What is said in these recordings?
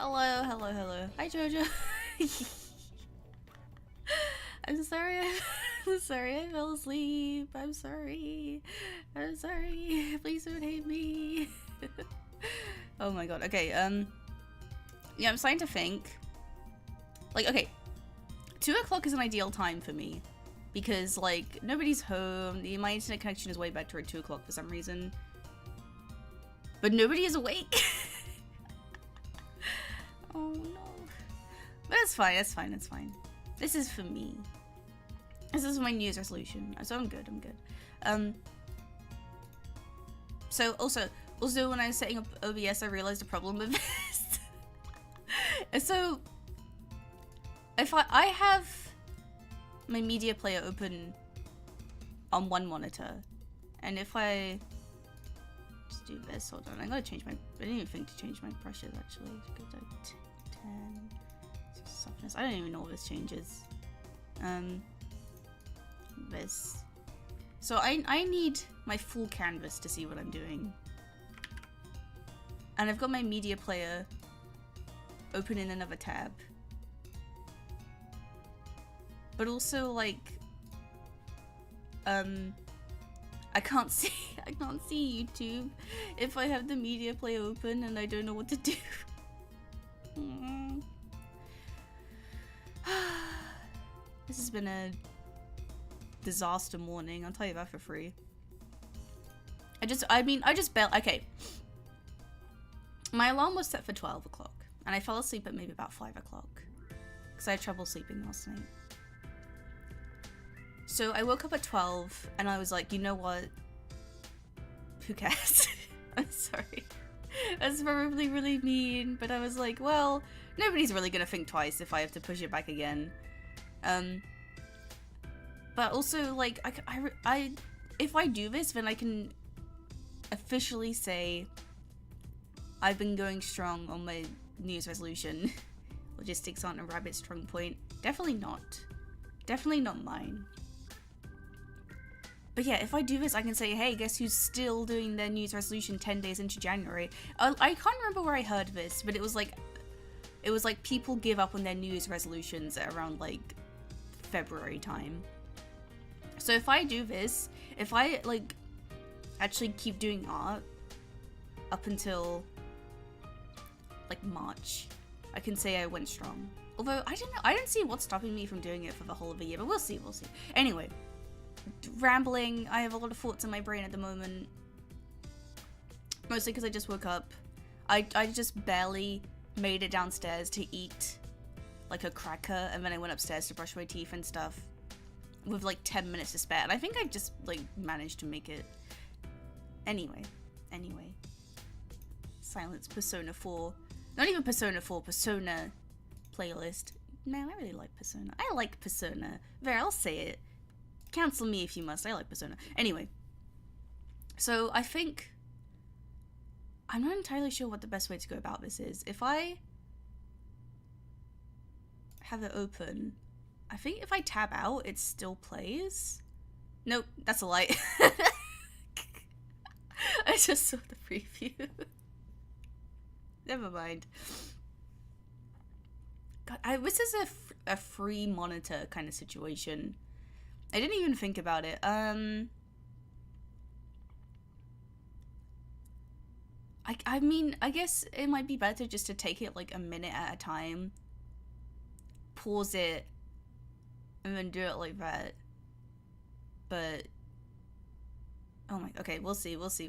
Hello, hello, hello. Hi, Jojo. I'm sorry. I'm sorry. I fell asleep. I'm sorry. I'm sorry. Please don't hate me. Oh my god. Okay. Yeah, I'm starting to think. Like, okay, 2 o'clock is an ideal time for me because, like, nobody's home. My internet connection is way better at 2 o'clock for some reason, but nobody is awake. Oh no. But it's fine, it's fine, it's fine. This is for me. This is my New Year's resolution. So I'm good, I'm good. So also when I was setting up OBS, I realized a problem with this. So if I have my media player open on one monitor, and if I just do this, hold on, I gotta change my, I didn't even think to change my brushes actually. Go to 10, softness, I don't even know what this changes. This. So I need my full canvas to see what I'm doing. And I've got my media player open in another tab. But also, like, I can't see YouTube if I have the media player open and I don't know what to do. This has been a disaster morning, I'll tell you that for free. I just barely, okay. My alarm was set for 12 o'clock, and I fell asleep at maybe about 5 o'clock, because I had trouble sleeping last night. So I woke up at 12, and I was like, you know what? Who cares? I'm sorry. That's probably really mean, but I was like, well, nobody's really gonna think twice if I have to push it back again. But also, like, if I do this, then I can officially say I've been going strong on my New Year's resolution. Logistics aren't a rabbit strong point. Definitely not. Definitely not mine. But yeah, if I do this, I can say, hey, guess who's still doing their New Year's resolution 10 days into January? I can't remember where I heard this, but it was like people give up on their New Year's resolutions at around, like, February time. So if I do this, if I, like, actually keep doing art up until, like, March, I can say I went strong. Although, I don't know, I don't see what's stopping me from doing it for the whole of the year, but we'll see, we'll see. Anyway, rambling, I have a lot of thoughts in my brain at the moment. Mostly because I just woke up. I just barely made it downstairs to eat, like, a cracker, and then I went upstairs to brush my teeth and stuff with, like, 10 minutes to spare, and I think I just, like, managed to make it. Anyway. Silence Persona 4. Not even Persona 4, Persona playlist. Man, I really like Persona. I like Persona. There, I'll say it. Cancel me if you must. I like Persona. Anyway. So, I think... I'm not entirely sure what the best way to go about this is. If I have it open, I think if I tab out, it still plays. Nope, that's a lie. I just saw the preview. Never mind. God, this is a free monitor kind of situation. I didn't even think about it. I mean, I guess it might be better just to take it like a minute at a time. Pause it. And then do it like that. But... oh my... okay, we'll see. We'll see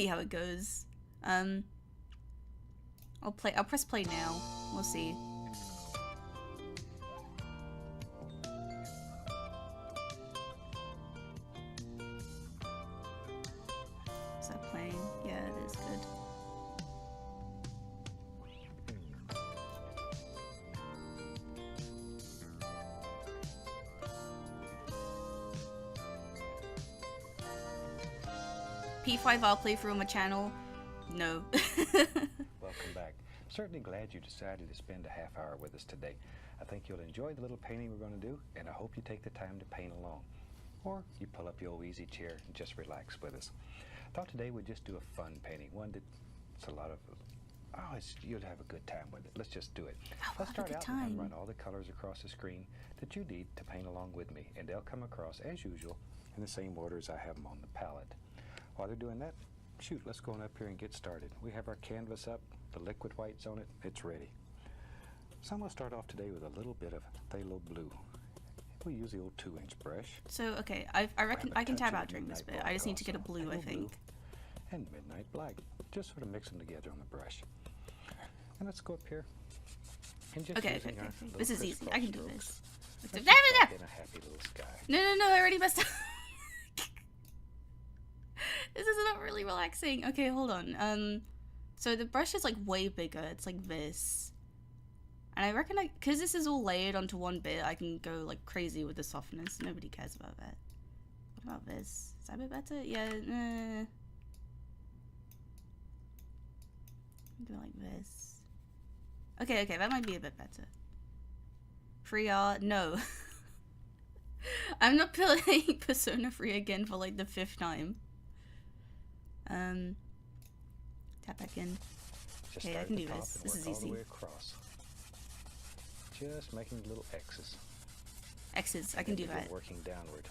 how it goes. I'll press play now. We'll see. Is that playing? Yeah, it is good. P5R playthrough on my channel? No. Welcome back. I'm certainly glad you decided to spend a half hour with us today. I think you'll enjoy the little painting we're going to do, and I hope you take the time to paint along. Or you pull up your old easy chair and just relax with us. I thought today we'd just do a fun painting, one that's a lot of Oh, you'll have a good time with it. Let's just do it. Oh, Let's have a start good out time. and run all the colors across the screen that you need to paint along with me, and they'll come across as usual in the same order as I have them on the palette. While they're doing that, shoot, let's go on up here and get started. We have our canvas up, the liquid whites on it, it's ready. So I'm going to start off today with a little bit of phthalo blue. We'll use the old 2-inch brush. So, okay, I reckon I can tab out during this bit. I just need to get a blue, I think. And midnight black. Just sort of mix them together on the brush. And let's go up here. And just Okay. This is easy. I can do this. In a happy little sky. No, I already messed up. This is not really relaxing. Okay, hold on. So the brush is like way bigger. It's like this. And I reckon because this is all layered onto one bit, I can go like crazy with the softness. Nobody cares about that. What about this? Is that a bit better? Yeah, do it like this. Okay, that might be a bit better. Free art? No. I'm not playing Persona 3 again for like the 5th time. Tap back in. Okay, I can do this. This is easy. Just making little X's. X's, I can do that. Working downward.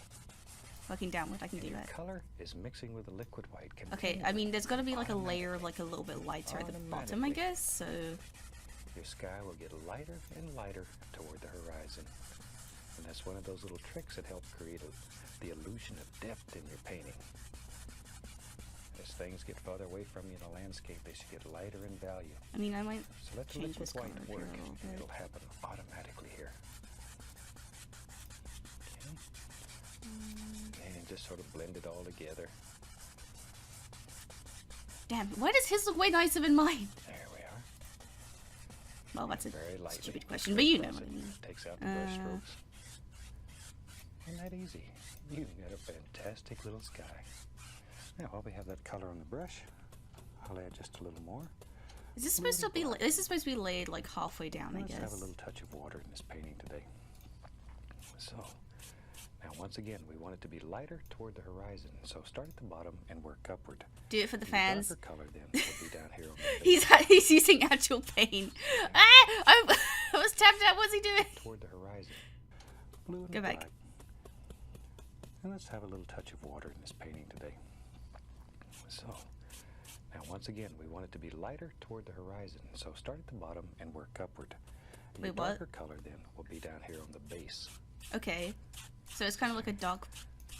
Working downward, I can do that. Color is mixing with the liquid white. Okay, I mean, there's got to be like a layer of like a little bit lighter at the bottom, I guess. So your sky will get lighter and lighter toward the horizon, and that's one of those little tricks that help create the illusion of depth in your painting. As things get farther away from you in a landscape, they should get lighter in value. I mean, I might so let the change liquid this color white here work. a little bit. It'll happen automatically here. Okay. And just sort of blend it all together. Damn, why does his look way nicer than mine? There we are. Well, that's a very lightly. Stupid question, but you know what I mean. Takes out the brush strokes. Isn't that easy? You've got a fantastic little sky. Now, while we have that color on the brush, I'll add just a little more. Is this supposed to be? This is supposed to be laid like halfway down, I guess. Let's have a little touch of water in this painting today. So, now once again, we want it to be lighter toward the horizon. So start at the bottom and work upward. Do it for the fans. Darker color then will be down here on the he's using actual paint. I was tapped out. What's he doing? Toward the horizon. Blue and Go back. black. And let's have a little touch of water in this painting today. So, now once again, we want it to be lighter toward the horizon. So start at the bottom and work upward. And Wait, the darker what? color then will be down here on the base. Okay, so it's kind of like a dark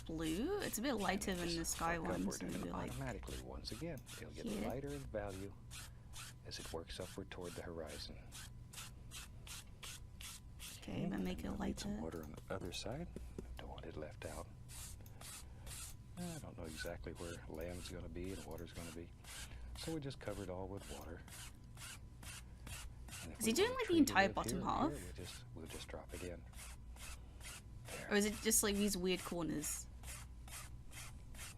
blue. It's a bit lighter than the sky one. So maybe like automatically, once again, it'll get here. lighter in value as it works upward toward the horizon. Okay, but make it lighter. Some water on the other side. Don't want it left out. I don't know exactly where land's going to be and water's going to be. So we just cover it all with water. Is he doing like the entire bottom half? We'll just drop it in. There. Or is it just like these weird corners?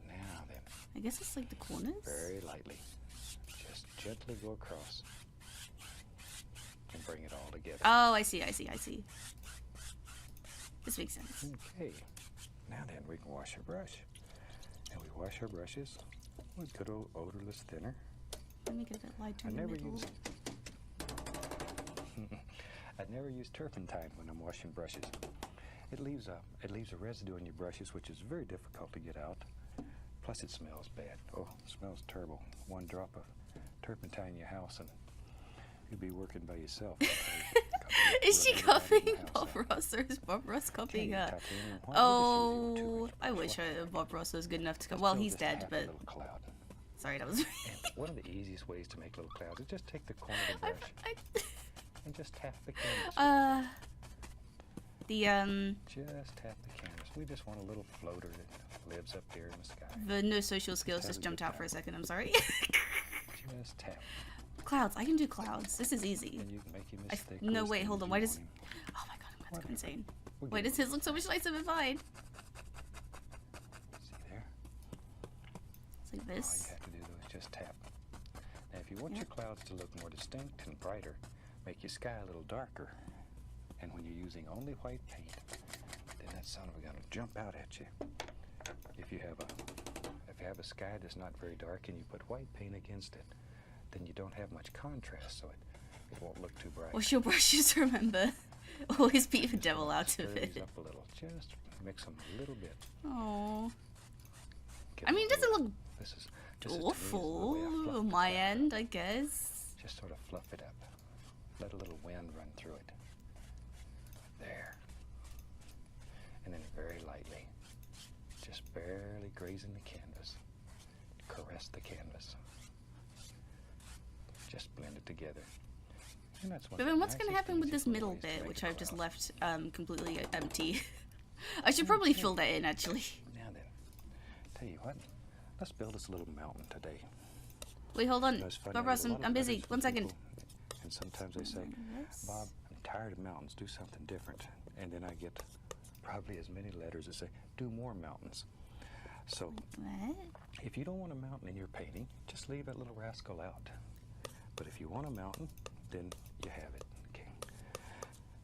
Now then. I guess it's like the corners? Very lightly. Just gently go across. And bring it all together. Oh, I see. This makes sense. Okay. Now then, we can wash our brush. And we wash our brushes with good old odorless thinner. Let me get a bit lighter in the middle. I never use turpentine when I'm washing brushes. It leaves a residue on your brushes, which is very difficult to get out. Plus, it smells bad. Oh, it smells terrible. One drop of turpentine in your house, and you'll be working by yourself. Is she copying Bob Ross, or is Bob Ross copying her? Oh, I wish Bob Ross was good enough to come. Well, he's dead, but sorry, that was. And one of the easiest ways to make little clouds is just take the corner of the brush and just tap the canvas. Just tap the canvas. We just want a little floater that lives up here in the sky. The no social skills just jumped out for a second. I'm sorry. Just tap. Clouds. I can do clouds. This is easy. And you can make your mistake. No, wait, hold on. Why does? Oh my god, I'm about to go insane. Why does his look so much nicer than mine? See there? It's like All this. you have to do is just tap. Now, if you want your clouds to look more distinct and brighter, make your sky a little darker. And when you're using only white paint, then that son of a gun will jump out at you. If you have a sky that's not very dark and you put white paint against it, then you don't have much contrast, so it won't look too bright. Wash your brushes, remember. Always beat the devil out of Stir it. these up a little. Just mix them a little bit. Oh. Give I them mean, a it doesn't little- look this is to me, this is the way I awful fluff on it my up. end, I guess. Just sort of fluff it up. Let a little wind run through it. There. And then very lightly, just barely grazing the canvas. Caress the canvas. Just blend it together. And that's one But of then the what's going to nicest, happen with this easiest little middle ways to bit, make which a I've just cross. left completely empty? I should probably fill that in, actually. Now then, tell you what, let's build us a little mountain today. Wait, hold on. You know, it's funny, Bob I Ross, get a lot of I'm busy. letters 1 from second. people, and sometimes they say, Bob, I'm tired of mountains, do something different. And then I get probably as many letters that say, do more mountains. So What? if you don't want a mountain in your painting, just leave that little rascal out. But if you want a mountain, then you have it. Okay.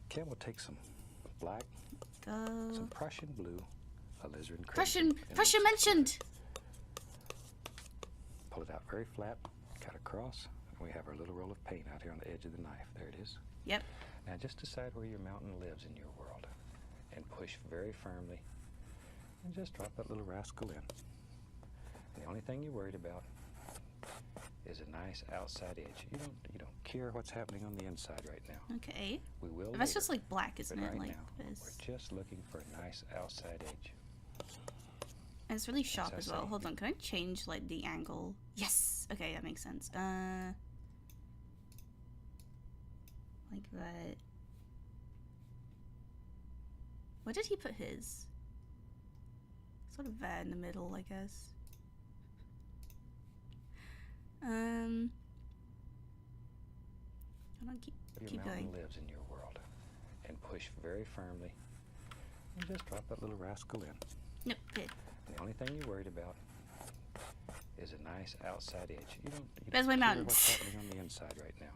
Ken will take some black, Go. some Prussian blue, alizarin Prussian crimson, and mentioned! pull it out very flat, cut across, and we have our little roll of paint out here on the edge of the knife. There it is. Yep. Now just decide where your mountain lives in your world and push very firmly and just drop that little rascal in. The only thing you're worried about is a nice outside edge. You don't care what's happening on the inside right now. Okay. We will That's later, just like black, isn't but it? right Like now this. we're just looking for a nice outside edge. And it's really sharp I as well. say. Hold on, can I change like the angle? Yes! Okay, that makes sense. Like that. Where did he put his? Sort of there in the middle, I guess. Hold on, keep Your mountain going. lives in your world and push very firmly and just drop that little rascal in. Nope, good. The only thing you're worried about is a nice outside edge. You don't There's my care mountain. what's happening on the inside right now.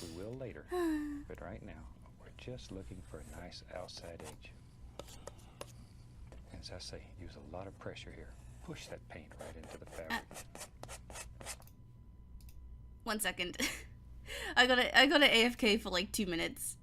We will later, but right now we're just looking for a nice outside edge. And as I say, use a lot of pressure here. Push that paint right into the fabric. 1 second. I got a AFK for like 2 minutes.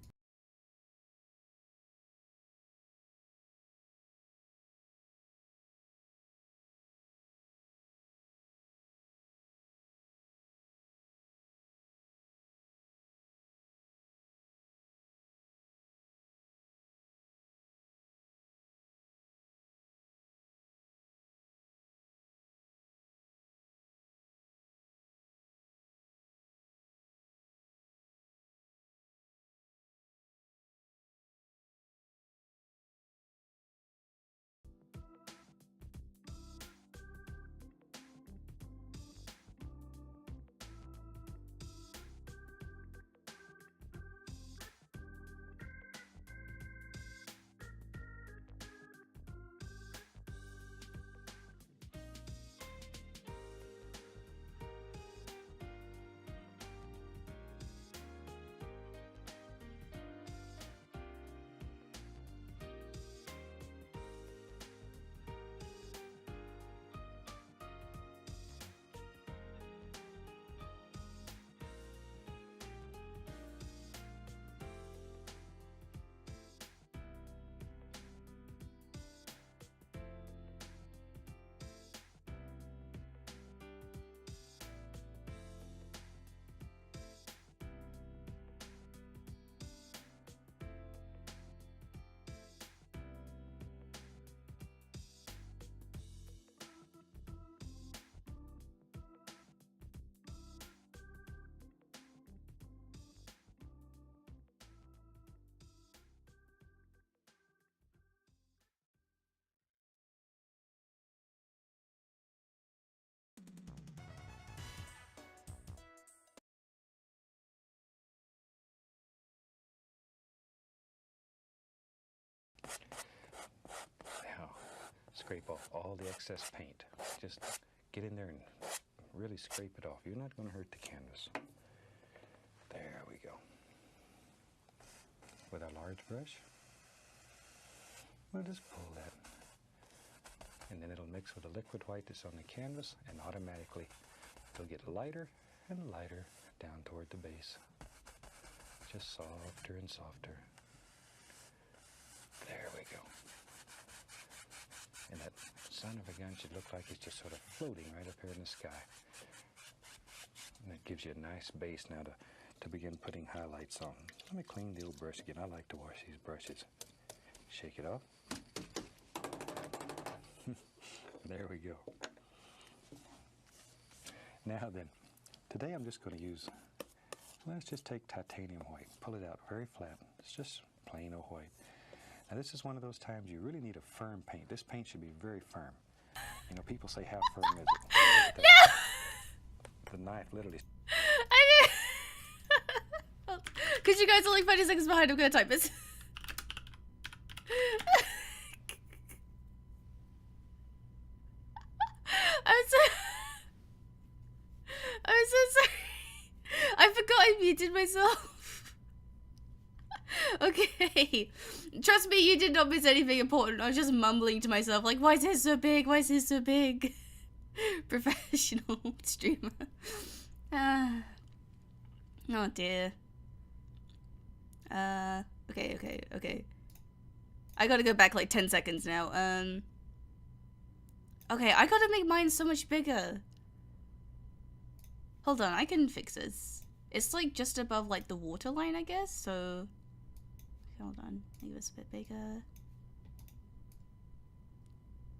Now, scrape off all the excess paint. Just get in there and really scrape it off. You're not going to hurt the canvas. There we go. With our large brush, we'll just pull that. And then it'll mix with the liquid white that's on the canvas, and automatically it'll get lighter and lighter down toward the base. Just softer and softer. There we go. And that son of a gun should look like it's just sort of floating right up here in the sky. And that gives you a nice base now to begin putting highlights on. Let me clean the old brush again. I like to wash these brushes. Shake it off. There we go. Now then, today I'm just going to use, let's just take titanium white. Pull it out very flat. It's just plain old white. Now this is one of those times you really need a firm paint. This paint should be very firm. You know, people say, how firm is it? No! The knife literally... Because you guys are like 30 seconds behind, I'm gonna type this. I'm so sorry. I forgot I muted myself. Okay. Trust me, you did not miss anything important. I was just mumbling to myself, like, why is this so big? Why is this so big? Professional streamer. Oh dear. Okay. I gotta go back like 10 seconds now. Okay, I gotta make mine so much bigger. Hold on, I can fix this. It's like just above like the waterline, I guess, so... Okay, hold on, make this a bit bigger.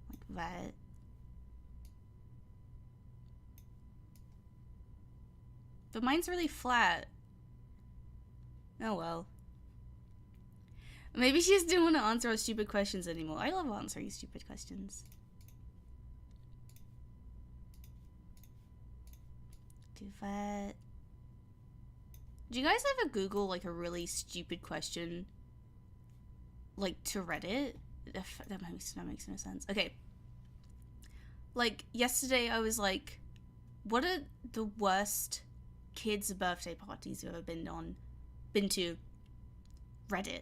Like that. But mine's really flat. Oh well. Maybe she just didn't want to answer our stupid questions anymore. I love answering stupid questions. Do that. Do you guys ever Google like a really stupid question? Like to Reddit? That makes no sense. Okay. Like yesterday I was like, what are the worst kids' birthday parties you've ever been to? Reddit.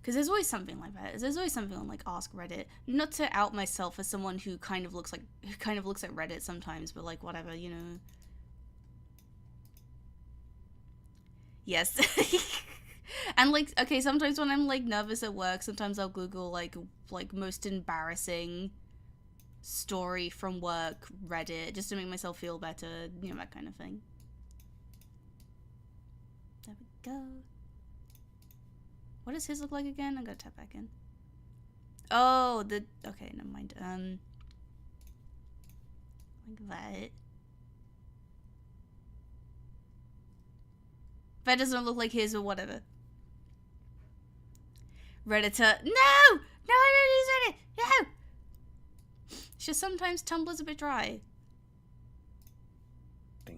Because there's always something like that. There's always something on like Ask Reddit. Not to out myself as someone who kind of looks like Reddit sometimes, but like whatever, you know. Yes. And like, okay, sometimes when I'm like nervous at work, sometimes I'll Google like most embarrassing story from work Reddit just to make myself feel better, you know, that kind of thing. There we go. What does his look like again? I'm gonna tap back in. Oh, okay, never mind. Like that. That doesn't look like his, but whatever. Redditor. No! No, I don't use Reddit! No! It's just sometimes Tumblr's a bit dry.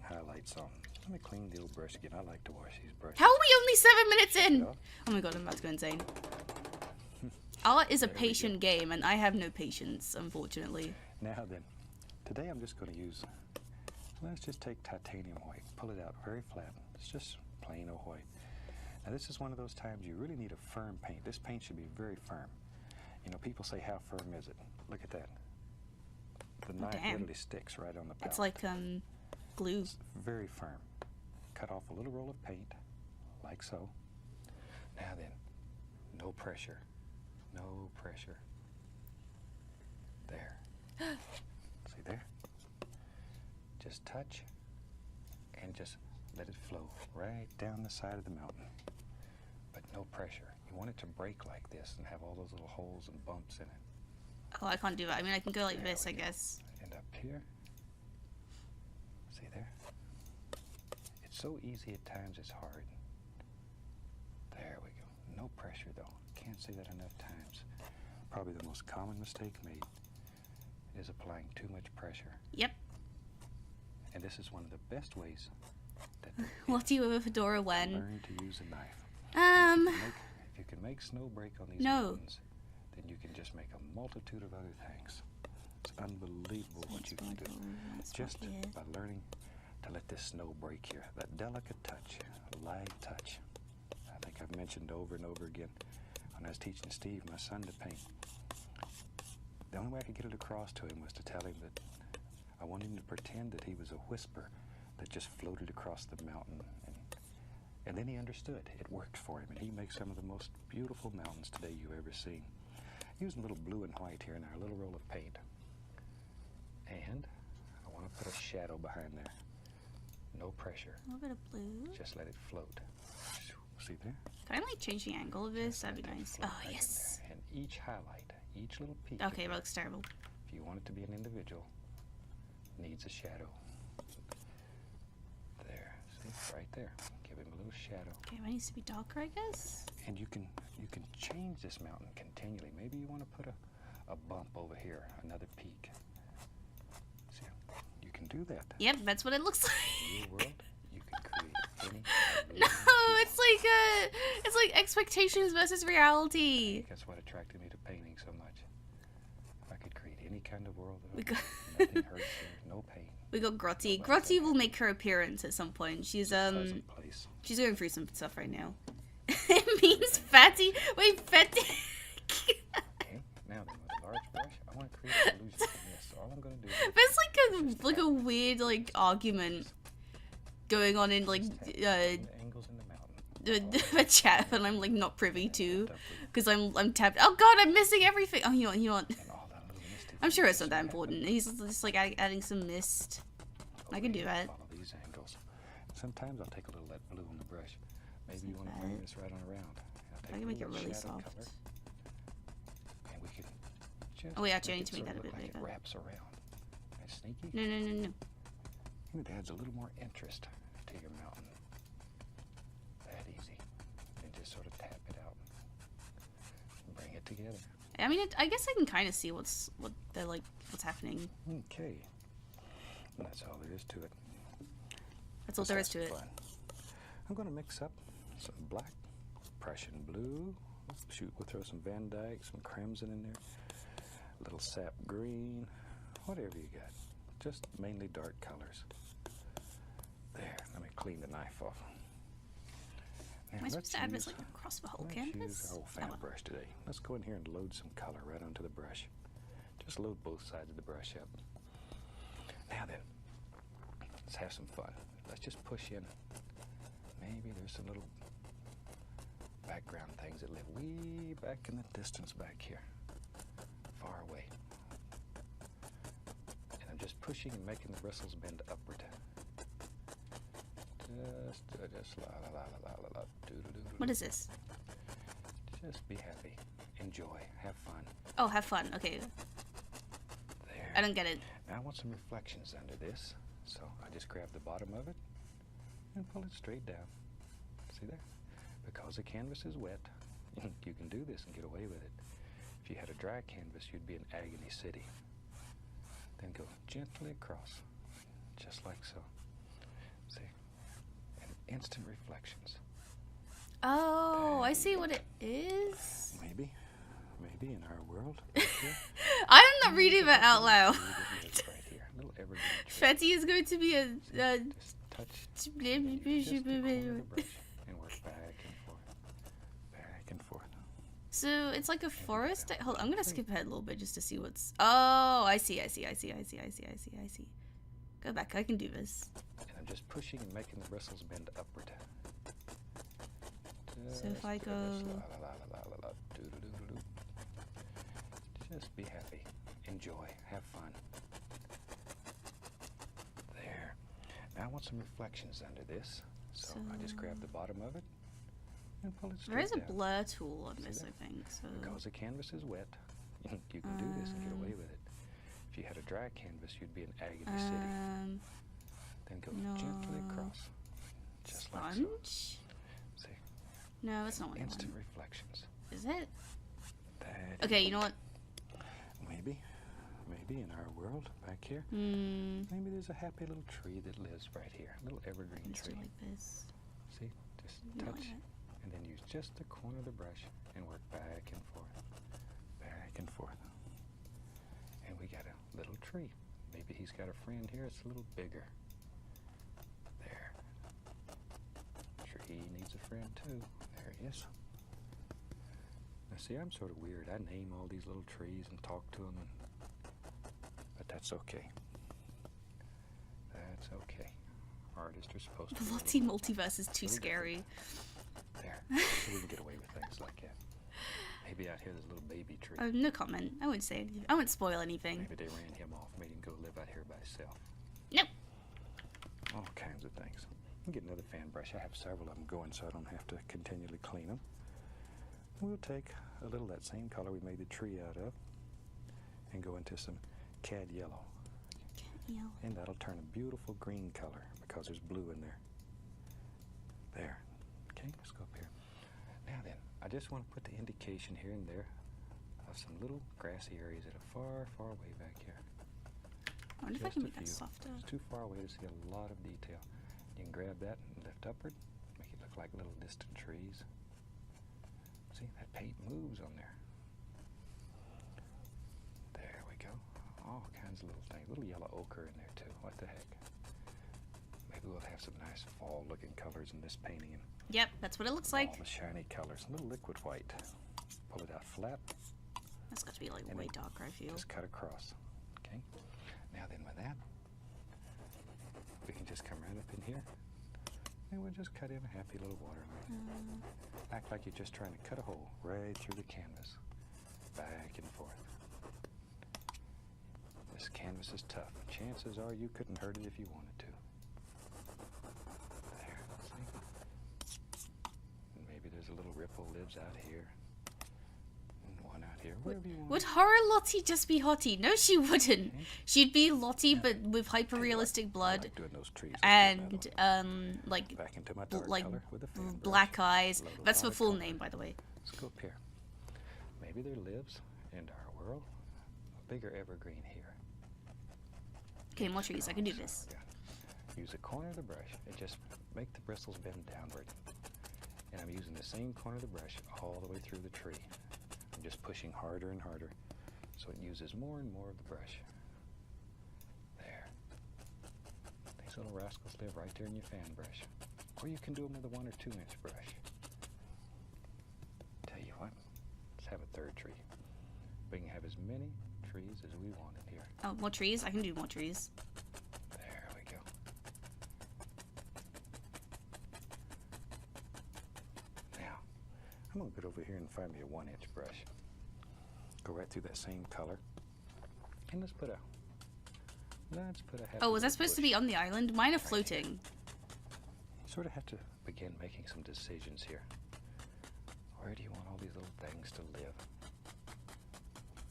Highlights on. Let me clean the old brush again. I like to wash these brushes. How are we only 7 minutes in? Oh my god, I'm about to go insane. Art is a patient game, and I have no patience, unfortunately. Now then, today I'm just going to use, let's just take titanium white. Pull it out very flat. It's just plain old white. Now this is one of those times you really need a firm paint. This paint should be very firm. You know, people say, how firm is it? Look at that. The knife literally sticks right on the palette. It's like, glue. It's very firm. Cut off a little roll of paint, like so. Now then, no pressure. No pressure. There. See there? Just touch and just let it flow right down the side of the mountain. But no pressure. You want it to break like this and have all those little holes and bumps in it. Oh, I can't do that. I mean, I can go like this, I guess. And up here. See there? It's so easy at times, it's hard. There we go. No pressure though. Can't say that enough times. Probably the most common mistake made is applying too much pressure. Yep. And this is one of the best ways that Lottie with a fedora when learn to use a knife. If you can make snow break on these mountains, then you can just make a multitude of other things. It's unbelievable what you can do just by learning to let this snow break here. That delicate touch, light touch. I think I've mentioned over and over again when I was teaching Steve, my son, to paint. The only way I could get it across to him was to tell him that I want him to pretend that he was a whisper that just floated across the mountain. And then he understood. It worked for him, and he makes some of the most beautiful mountains today you've ever seen. Using a little blue and white here in our little roll of paint. And I want to put a shadow behind there. No pressure. A little bit of blue. Just let it float. See there? Can I like change the angle of this? That'd be nice. Oh, Right yes. and each highlight, each little peak. Okay, it looks terrible. If you want it to be an individual, needs a shadow. There, see, right there. Give him a little shadow. Okay, mine needs to be darker, I guess. And you can change this mountain continually. Maybe you want to put a bump over here, another peak. See, you can do that. Yep, that's what it looks like. In your world, you can create any. No, it's like expectations versus reality. That's what attracted me to painting so much. If I could create any kind of world, We nothing hurts here, no pain. We got Grotty. Grotty will make her appearance at some point. She's Pleasant place. she's going through some stuff right now. It means fatty. Wait, fatty. Okay, now then with a large brush, I want to create an illusion from this. So all I'm going to do is There's like a weird like argument going on in like the angles in the mountain. the chat, and I'm like not privy to because I'm tapped. Oh God, I'm missing everything. Oh, you know what? And all that little misty I'm sure it's not things that happen. important. He's just like adding some mist. I can do that. Follow these angles. Sometimes I'll take a little of that blue on the brush. Maybe you want to that. bring this right on around. I'll take I a can make it little really shadow soft. color, and we can just Oh wait, actually, I need it to make sort that a of bit look like bigger. It wraps around. That's sneaky. No, no, no, no. And it adds a little more interest to your mountain. That easy. And just sort of tap it out. Bring it together. I mean, I guess I can kind of see what's happening. Okay. And that's all there is to it. That's all there is to it. Fun. I'm going to mix up some black, Prussian blue. Shoot, we'll throw some Van Dyke, some crimson in there. A little sap green. Whatever you got. Just mainly dark colors. There. Let me clean the knife off. Now, Am I supposed to add this use- like across the whole let's canvas? use our old Oh, fan well. brush today. Let's go in here and load some color right onto the brush. Just load both sides of the brush up. Now then, let's have some fun. Let's just push in. Maybe there's some little background things that live way back in the distance back here. Far away. And I'm just pushing and making the bristles bend upward. Just la la la la la la do do do. What is this? Just be happy, enjoy, have fun. Oh, have fun. Okay, There. I don't get it. Now I want some reflections under this, so I just grab the bottom of it and pull it straight down. See there? Because the canvas is wet, you can do this and get away with it. If you had a dry canvas, you'd be in agony city. Then go gently across, just like so. See? And instant reflections. Oh, I see what it is. Maybe in our world. Right here, I'm not reading that out loud. right here, little evergreen tree. Fetty is going to be a. Just touch just the corner of the brush and work back and forth. So it's like a forest. Hold, I'm gonna skip ahead a little bit just to see what's. Oh, I see. Go back. I can do this. And I'm just pushing and making the bristles bend upward. So if I go. Just be happy, enjoy, have fun. There. Now I want some reflections under this, so I just grab the bottom of it and pull it straight There is a down. blur tool on See this, that? I think. So. Because the canvas is wet, you can do this and get away with it. If you had a dry canvas, you'd be in agony city. Then go gently no. across, just like so. Sponge? See, No, that's not what I instant want. reflections. Is it? That Okay, you know what? Maybe in our world back here, maybe there's a happy little tree that lives right here, a little evergreen Let's do tree. like this. See, just You know touch, what? and then use just the corner of the brush and work back and forth, and we got a little tree. Maybe he's got a friend here. It's a little bigger. There. Tree needs a friend too. There he is. Now see, I'm sort of weird. I name all these little trees and talk to them, but that's okay. artists are supposed to The be. Lottie multiverse is too little scary. There, so we can get away with things like that. Maybe out here there's a little baby tree. No comment. I wouldn't say anything. I wouldn't spoil anything. Maybe they ran him off, made him go live out here by himself. Nope. All kinds of things. I'll get another fan brush. I have several of them going so I don't have to continually clean them. We'll take a little of that same color we made the tree out of and go into some cad yellow. Yellow. And that'll turn a beautiful green color because there's blue in there. There. Okay, let's go up here. Now then, I just want to put the indication here and there of some little grassy areas that are far, far way back here. I wonder if I can make that softer. It's too far away to see a lot of detail. You can grab that and lift upward, make it look like little distant trees. See, that paint moves on there. There we go. All kinds of little things. Little yellow ochre in there too. What the heck? Maybe we'll have some nice fall-looking colors in this painting. And Yep, that's what it looks like. all the shiny colors. A little liquid white. Pull it out flat. That's got to be like and way then darker, I feel. Just cut across. Okay. Now then, with that, we can just come right up in here, and we'll just cut in a happy little waterline. Act like you're just trying to cut a hole right through the canvas, back and forth. This canvas is tough. Chances are you couldn't hurt it if you wanted to. There, see? And maybe there's a little ripple lives out here, and one out here, wherever you want. Would horror Lottie just be Hottie? No, she wouldn't. She'd be Lottie, but with hyper-realistic blood. I like doing those trees. And like Back into my dark like color with a fan brush. black eyes. Load a That's lot her of full color. name, by the way. Let's go up here. Maybe there lives in our world a bigger evergreen here. Okay, more trees. I can do this. Yeah. Use a corner of the brush and just make the bristles bend downward. And I'm using the same corner of the brush all the way through the tree. I'm just pushing harder and harder so it uses more and more of the brush. There. These little rascals live right there in your fan brush. Or you can do them with a 1 or 2 inch brush. Tell you what, let's have a third tree. We can have as many trees as we want in here. Oh, more trees? I can do more trees. There we go. Now, I'm going to go over here and find me a 1 inch brush. Go right through that same color. And let's put a happy Oh, was that little supposed to bush be on the island? Mine are right here. floating. Sort of have to begin making some decisions here. Where do you want all these little things to live?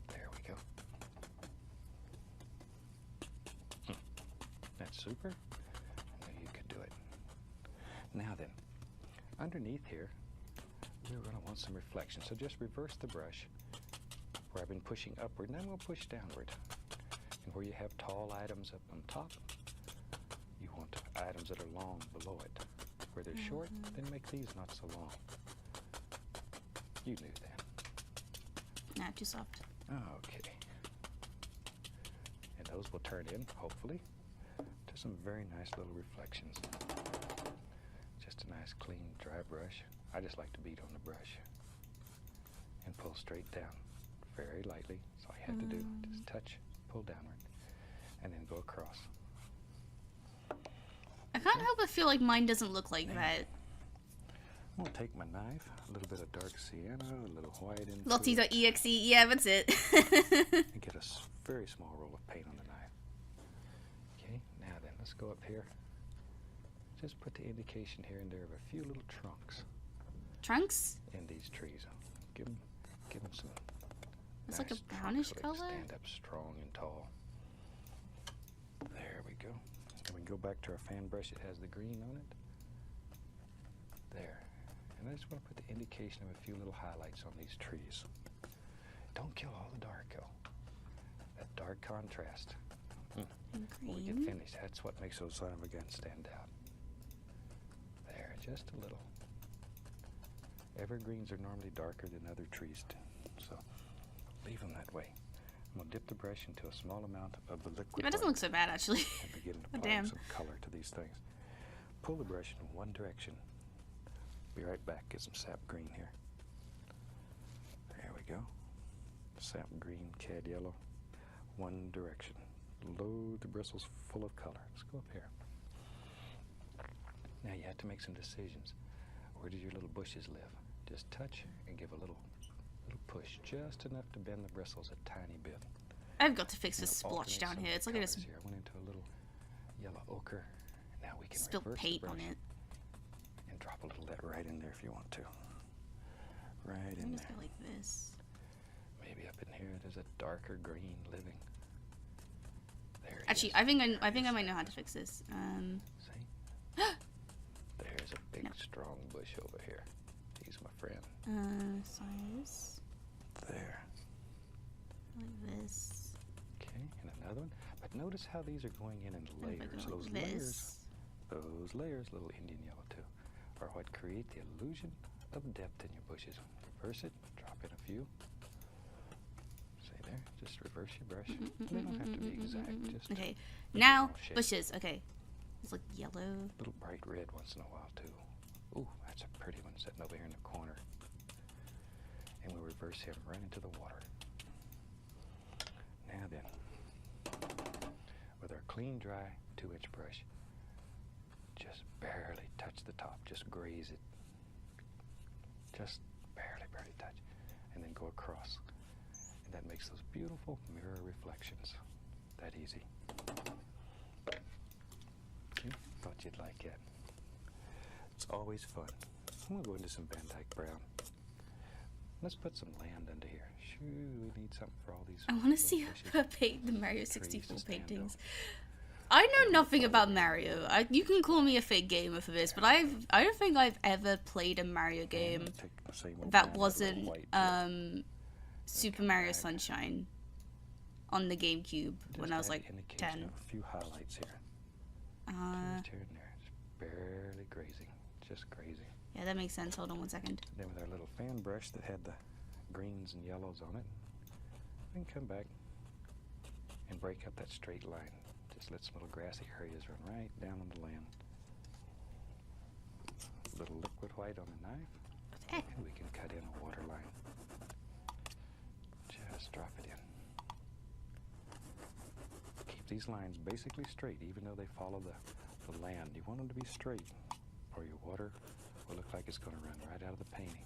There we go. That's super. I knew you could do it. Now then, underneath here, we're going to want some reflection. So just reverse the brush where I've been pushing upward, and then we'll push downward. And where you have tall items up on top, you want items that are long below it. Where they're short, then make these not so long. You knew that. Nah, too soft. Okay. And those will turn in, hopefully, to some very nice little reflections. Just a nice, clean, dry brush. I just like to beat on the brush and pull straight down very lightly. That's all you have to do. Just touch, pull downward, and then go across. I can't help but feel like mine doesn't look like that. I'm going to take my knife, a little bit of dark sienna, a little white into it, Lottie.exe, yeah, that's it. and get a very small roll of paint on the knife. Okay, now then, let's go up here. Just put the indication here and there of a few little trunks Trunks? in these trees. Give them some It's nice like a trunks brownish so they color? can stand up strong and tall. There we go. And we go back to our fan brush. It has the green on it. There. And I just want to put the indication of a few little highlights on these trees. Don't kill all the dark, though. That dark contrast. And When we get green. finished, that's what makes those son of a guns stand out. There, just a little. Evergreens are normally darker than other trees, so leave them that way. I'm going to dip the brush into a small amount of the liquid That doesn't white look so bad, actually. and begin Oh, applying damn. some color to these things. Pull the brush in one direction. Be right back. Get some sap green here. There we go. Sap green, cad yellow. One direction. Load the bristles full of color. Let's go up here. Now you have to make some decisions. Where do your little bushes live? Just touch and give a little push, just enough to bend the bristles a tiny bit. I've got to fix this Now splotch alternate down some here. of It's the like I just colors here. I went into a little yellow ochre. Now we can spilled reverse paint the brush on it. and drop a little of that right in there if you want to. Right in Just there. go like this. Maybe up in here there's a darker green living. There it Actually, is. I think I might know how to fix this. See? There's a big, No. strong bush over here. He's my friend. Size There. like this. Okay, and another one. But notice how these are going in And if I layers. go Those like layers, this. little Indian yellow too, are what create the illusion of depth in your bushes. Reverse it, drop in a few. See there? Just reverse your brush. They don't have to be exact. Just Okay, the now general shape. bushes. Okay, it's like yellow. Little bright red once in a while too. Ooh, that's a pretty one sitting over here in the corner. And we'll reverse him right into the water. Now then, with our clean, dry 2-inch brush, just barely touch the top. Just graze it. Just barely touch. And then go across. And that makes those beautiful mirror reflections. That easy. See? Thought you'd like it. It's always fun. I'm going to go into some Van Dyke Brown. Let's put some land under here. Shoo, we need something for all these. I want to little see bushes. her paint the Mario Trees to 64 stand paintings. on. I know nothing about Mario. You can call me a fake gamer for this, but I don't think I've ever played a Mario game Take the same old that brown, little wasn't white Super come Mario back. Sunshine on the GameCube when Just I was add like indication 10. of a few highlights here. Just here and there. Just barely grazing. Just grazing. Yeah, that makes sense. Hold on 1 second. Then with our little fan brush that had the greens and yellows on it, we can come back and break up that straight line. Just let some little grassy areas run right down on the land. A little liquid white on the knife, Heck. and we can cut in a water line. Just drop it in. Keep these lines basically straight, even though they follow the land. You want them to be straight, or your water will look like it's going to run right out of the painting.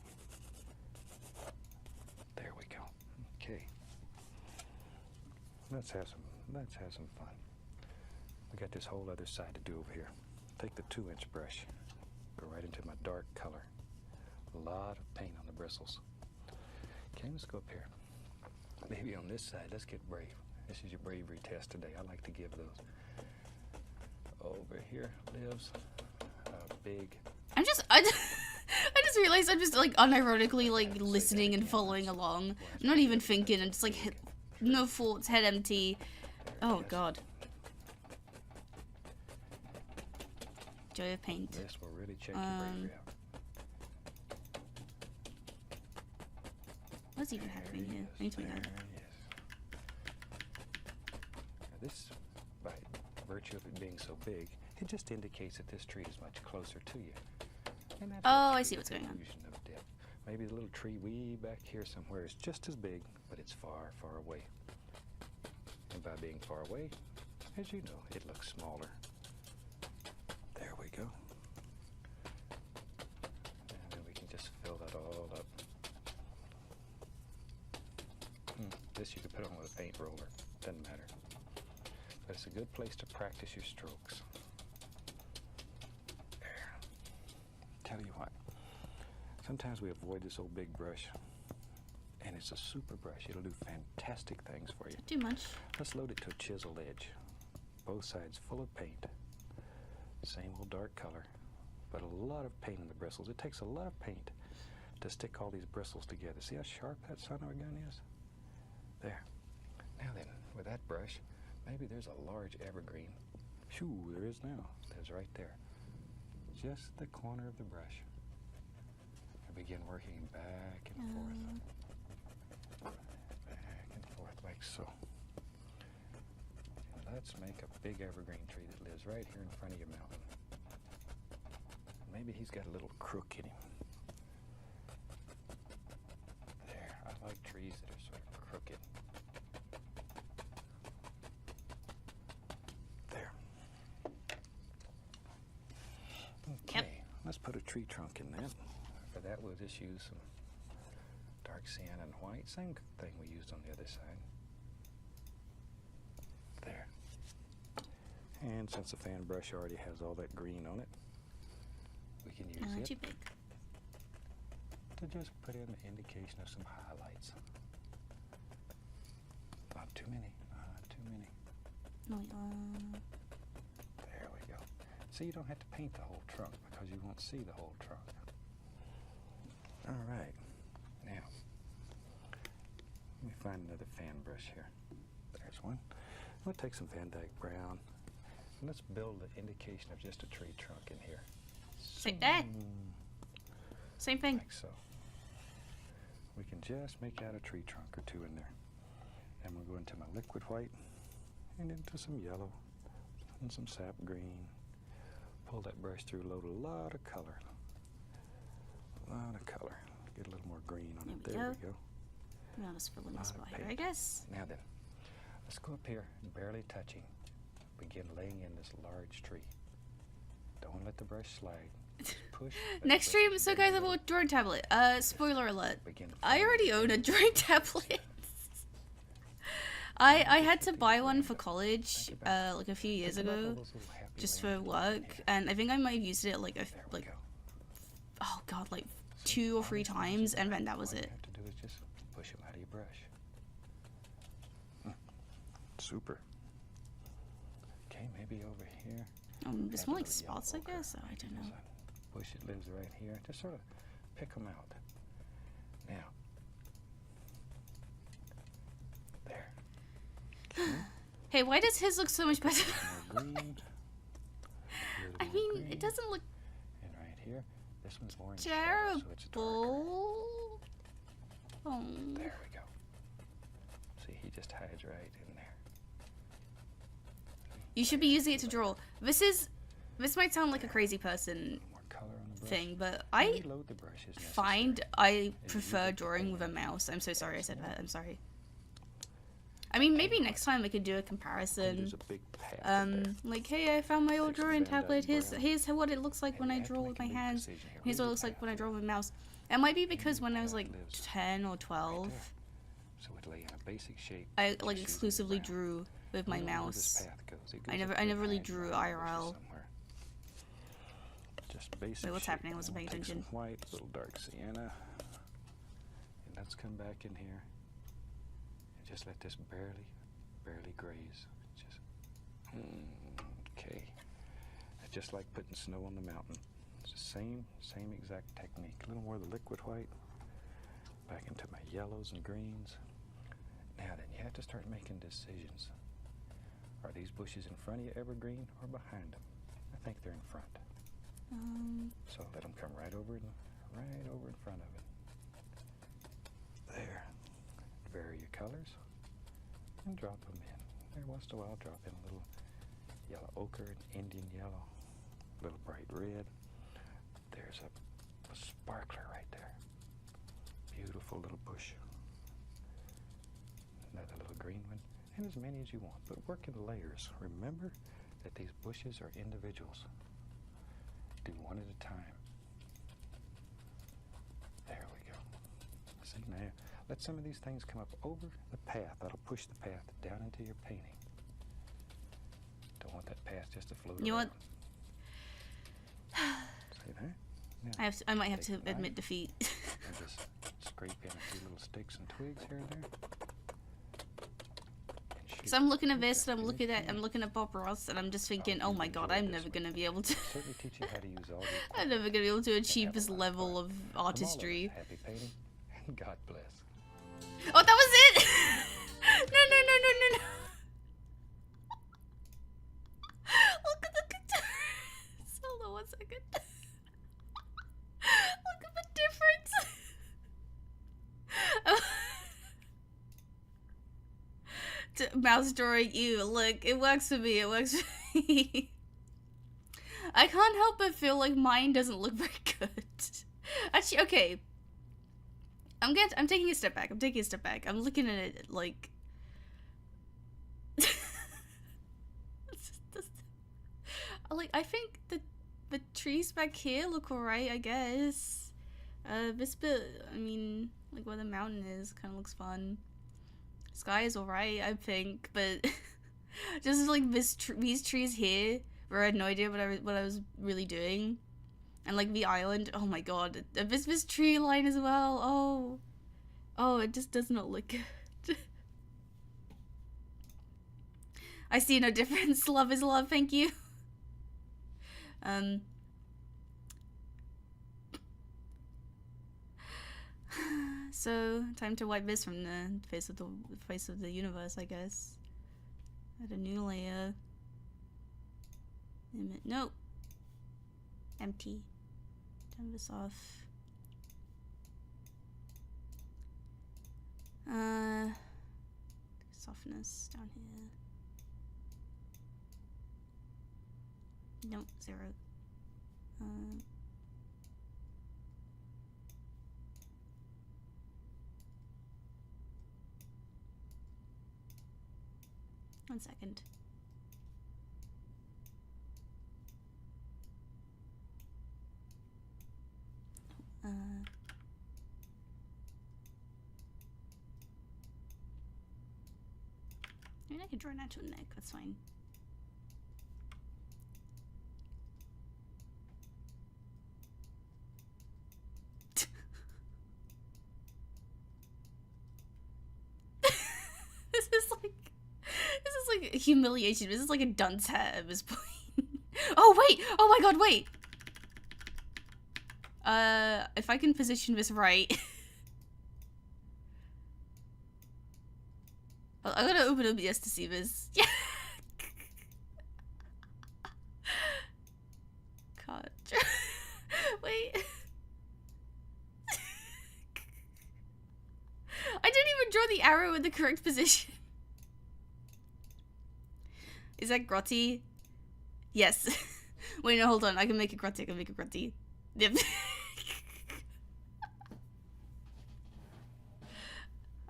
There we go. Okay. Let's have some fun. We got this whole other side to do over here. Take the 2-inch brush, go right into my dark color. A lot of paint on the bristles. Okay, let's go up here. Maybe on this side, let's get brave. This is your bravery test today. I like to give those. Over here lives a big. I just realized I'm just like unironically like listening and following along. I'm not even thinking. I'm just like no thoughts, head empty. Oh god. Joy of paint. This will really check your bravery out. What's even happening here? I need to There know. he is. Now this, by virtue of it being so big, it just indicates that this tree is much closer to you. And that Oh, helps I see create what's the going on. illusion of depth. Maybe the little tree way back here somewhere is just as big, but it's far, far away. And by being far away, as you know, it looks smaller. There we go. And then we can just fill that all up. This you could put on with a paint roller. Doesn't matter. But it's a good place to practice your strokes. There. Tell you what. Sometimes we avoid this old big brush. And it's a super brush. It'll do fantastic things for you. Too much. Let's load it to a chiseled edge. Both sides full of paint. Same old dark color. But a lot of paint in the bristles. It takes a lot of paint to stick all these bristles together. See how sharp that son of a gun is? There. Now then, with that brush, maybe there's a large evergreen. Shoo, there is now. There's right there. Just the corner of the brush. I begin working back and forth. Back and forth like so. And let's make a big evergreen tree that lives right here in front of your mountain. Maybe he's got a little crook in him. There, I like trees that are sort of crooked. There. let's put a tree trunk in that. For that, we'll just use some dark sienna and white. Same thing we used on the other side. There. And since the fan brush already has all that green on it, we can use it too big. to just put in the indication of some highlights. Not too many, not too many. No, There we go. So you don't have to paint the whole trunk because you won't see the whole trunk. All right. Now, let me find another fan brush here. There's one. We'll take some Van Dyke brown. And let's build the indication of just a tree trunk in here. Like that. Same thing. Like so. We can just make out a tree trunk or two in there. And we'll go into my liquid white and into some yellow and some sap green. Pull that brush through, load a lot of color. A lot of color. Get a little more green on it. There we go. Now let's fill in this spot here, I guess. Now then, let's go up here, barely touching. Begin laying in this large tree. Don't let the brush slide. Push. Next stream, so guys, about a drawing tablet. Spoiler alert. I already own a drawing tablet. I had to buy one for college, like a few years ago, just for work, and I think I might have used it like oh god, like 2 or 3 times, and then that was it. All you have to do is just push them out of your brush. Super. Okay, maybe over here. There's more like spots, I guess. Oh, I don't know. Bush that lives right here. Just sort of pick them out. Now. There. Hey, why does his look so much better? Green. I mean, green. It doesn't look. And right here, this one's more in terrible. Shadow, so it's darker. Oh. There we go. See, he just hides right in there. You should be using it to draw. This might sound like a crazy person thing, but I find I prefer drawing with a mouse. I'm so sorry I said that. I'm sorry. I mean, maybe next time we could do a comparison. Like, hey, I found my old drawing tablet. Here's what it looks like when I draw with my hands. Here's what it looks like when I draw with a mouse. It might be because when I was like 10 or 12, I like exclusively drew with my mouse. I never really drew IRL. Wait, what's happening? I wasn't paying attention. White, little dark sienna, and let's come back in here and just let this barely graze. Just okay. It's just like putting snow on the mountain. It's the same exact technique. A little more of the liquid white. Back into my yellows and greens. Now then, you have to start making decisions. Are these bushes in front of you evergreen or behind them? I think they're in front. So let them come right over in front of it. There. Vary your colors and drop them in. Every once in a while, drop in a little yellow ochre, an Indian yellow, a little bright red. There's a sparkler right there. Beautiful little bush. Another little green one, and as many as you want, but work in layers. Remember that these bushes are individuals. Do one at a time. There we go. See, now, let some of these things come up over the path. That'll push the path down into your painting. Don't want that path just to float around. You want? See there? Now, I might have to admit defeat. And just scrape in a few little sticks and twigs here and there. So I'm looking at this, and I'm looking at Bob Ross, and I'm just thinking, oh my god, I'm never gonna be able to. I'm never gonna be able to achieve this level of artistry. Happy painting, and God bless. Oh, that was it! No. Look at the. Hold on 1 second. Look at the difference. Mouse drawing you. Look, it works for me. It works for me. I can't help but feel like mine doesn't look very good. Actually, okay. I'm taking a step back. I'm looking at it like. Like, I think the trees back here look alright, I guess. This bit, I mean, like where the mountain is, kind of looks fun. Sky is alright, I think, but just like these trees here, where I had no idea what I was really doing, and like the island. Oh my god, this tree line as well. Oh, it just does not look good. I see no difference. Love is love. Thank you. So time to wipe this from the face of the universe, I guess. Add a new layer. Nope. Empty. Turn this off. Softness down here. Nope, 0. 1 second. I mean, I could draw an actual neck, that's fine. This is like humiliation. This is like a dunce hat at this point. Oh wait! Oh my god, wait! If I can position this right. I gotta open OBS to see this. Yeah! God. Wait. I didn't even draw the arrow in the correct position. Is that grotty? Yes. Wait, no, hold on. I can make it grotty. Yep.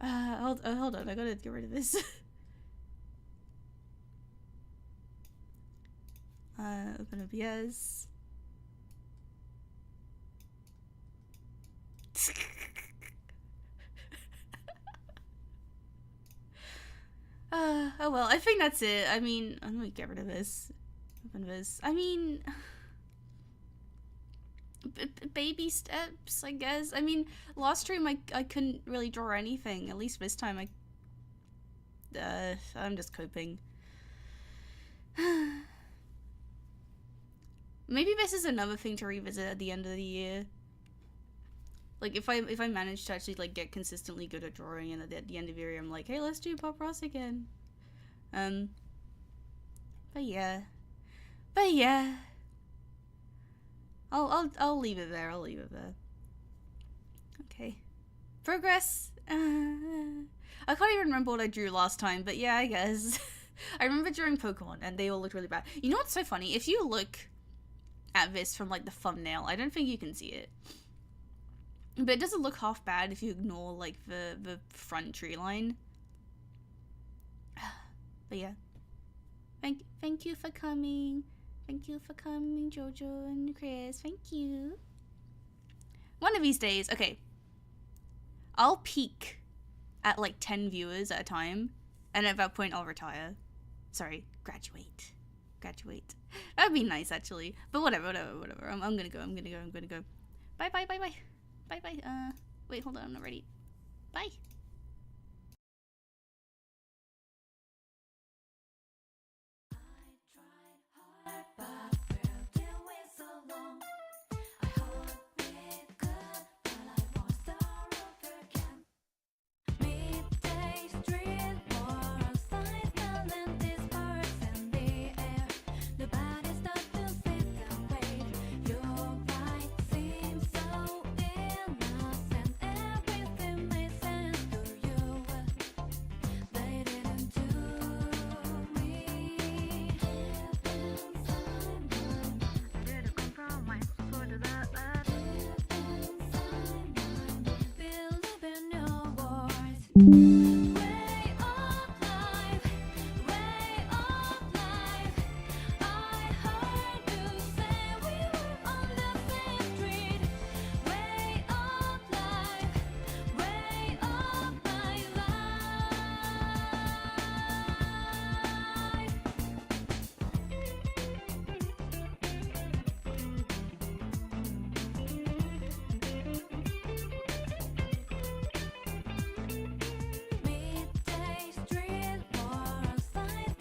Hold on. I gotta get rid of this. Open OBS. Oh well, I think that's it. I mean, I'm gonna get rid of this. Open this. I mean, baby steps, I guess. I mean, last stream I couldn't really draw anything. At least this time I'm just coping. Maybe this is another thing to revisit at the end of the year. Like, if I manage to actually, like, get consistently good at drawing, and at the end of the year I'm like, hey, let's do Pop Ross again. But yeah. I'll leave it there. Okay. Progress. I can't even remember what I drew last time, but yeah, I guess. I remember drawing Pokemon, and they all looked really bad. You know what's so funny? If you look at this from, like, the thumbnail, I don't think you can see it. But it doesn't look half bad if you ignore, like, the front tree line. But yeah. Thank you for coming. Thank you for coming, Jojo and Chris. Thank you. One of these days, okay. I'll peak at, like, 10 viewers at a time. And at that point, I'll retire. Sorry, graduate. That'd be nice, actually. But whatever. I'm gonna go. Bye. Wait, hold on, I'm not ready. Bye.